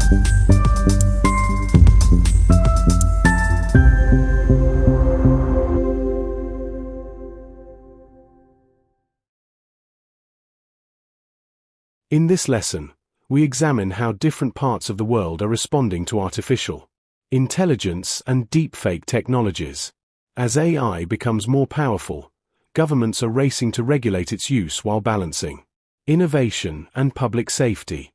In this lesson, we examine how different parts of the world are responding to artificial intelligence and deepfake technologies. As AI becomes more powerful, governments are racing to regulate its use while balancing innovation and public safety.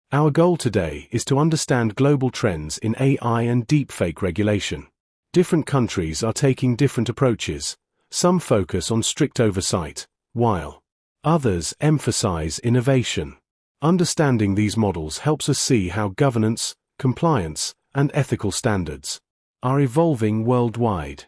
Our goal today is to understand global trends in AI and deepfake regulation. Different countries are taking different approaches. Some focus on strict oversight, while others emphasize innovation. Understanding these models helps us see how governance, compliance, and ethical standards are evolving worldwide.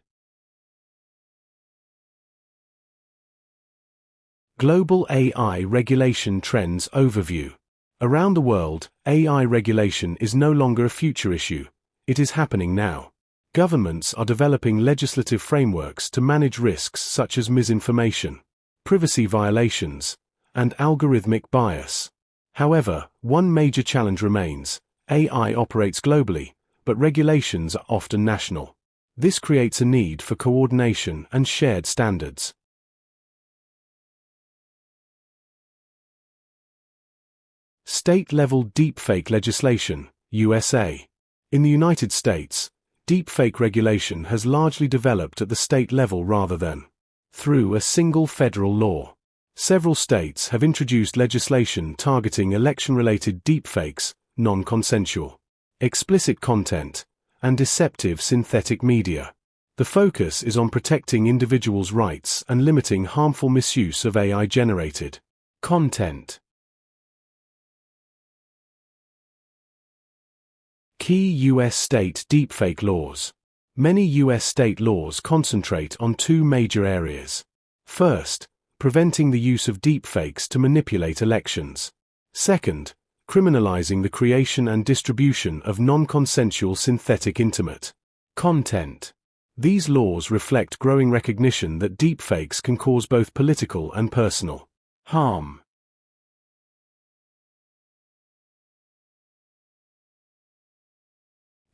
Global AI Regulation Trends Overview. Around the world, AI regulation is no longer a future issue. It is happening now. Governments are developing legislative frameworks to manage risks such as misinformation, privacy violations, and algorithmic bias. However, one major challenge remains: AI operates globally, but regulations are often national. This creates a need for coordination and shared standards. State-level deepfake legislation, USA. In the United States, deepfake regulation has largely developed at the state level rather than through a single federal law. Several states have introduced legislation targeting election-related deepfakes, non-consensual, explicit content, and deceptive synthetic media. The focus is on protecting individuals' rights and limiting harmful misuse of AI-generated content. Key U.S. state deepfake laws. Many U.S. state laws concentrate on two major areas. First, preventing the use of deepfakes to manipulate elections. Second, criminalizing the creation and distribution of non-consensual synthetic intimate content. These laws reflect growing recognition that deepfakes can cause both political and personal harm.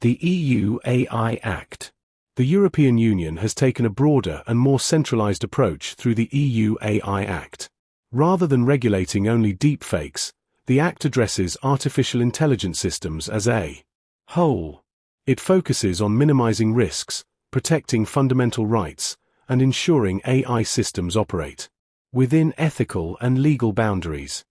The EU AI Act. The European Union has taken a broader and more centralized approach through the EU AI Act. Rather than regulating only deepfakes, the Act addresses artificial intelligence systems as a whole. It focuses on minimizing risks, protecting fundamental rights, and ensuring AI systems operate within ethical and legal boundaries.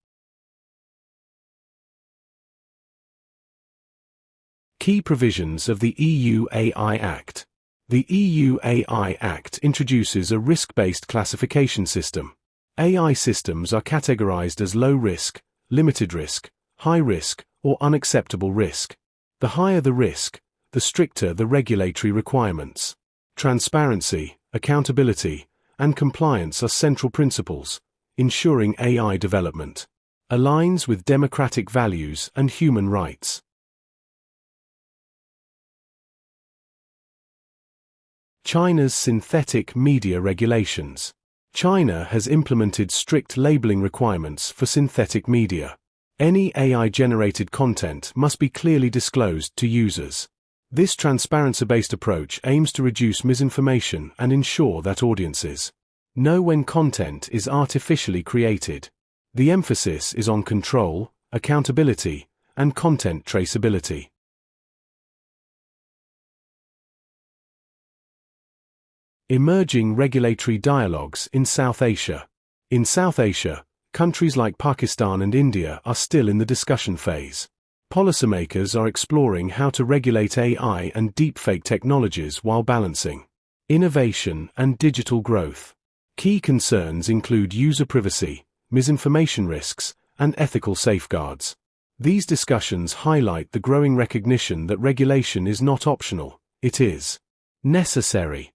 Key provisions of the EU AI Act. The EU AI Act introduces a risk-based classification system. AI systems are categorized as low risk, limited risk, high risk, or unacceptable risk. The higher the risk, the stricter the regulatory requirements. Transparency, accountability, and compliance are central principles, ensuring AI development aligns with democratic values and human rights. China's synthetic media regulations. China has implemented strict labeling requirements for synthetic media. Any AI-generated content must be clearly disclosed to users. This transparency-based approach aims to reduce misinformation and ensure that audiences know when content is artificially created. The emphasis is on control, accountability, and content traceability. Emerging regulatory dialogues in South Asia. In South Asia, countries like Pakistan and India are still in the discussion phase. Policymakers are exploring how to regulate AI and deepfake technologies while balancing innovation and digital growth. Key concerns include user privacy, misinformation risks, and ethical safeguards. These discussions highlight the growing recognition that regulation is not optional, it is necessary.